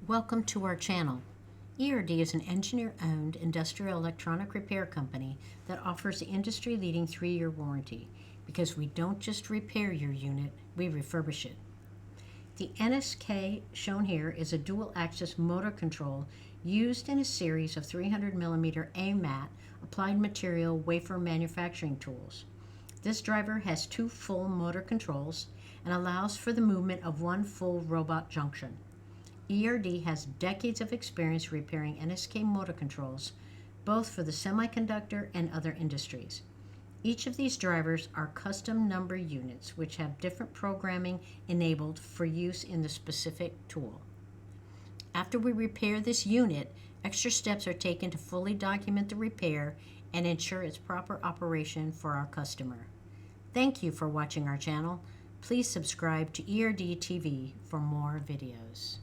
Welcome to our channel. ERD is an engineer-owned industrial electronic repair company that offers the industry-leading 3-year warranty because we don't just repair your unit, we refurbish it. The NSK shown here is a dual-axis motor control used in a series of 300mm AMAT Applied Material wafer manufacturing tools. This driver has 2 full motor controls and allows for the movement of 1 full robot junction. ERD has decades of experience repairing NSK motor controls, both for the semiconductor and other industries. Each of these drivers are custom number units which have different programming enabled for use in the specific tool. After we repair this unit, extra steps are taken to fully document the repair and ensure its proper operation for our customer. Thank you for watching our channel. Please subscribe to ERD TV for more videos.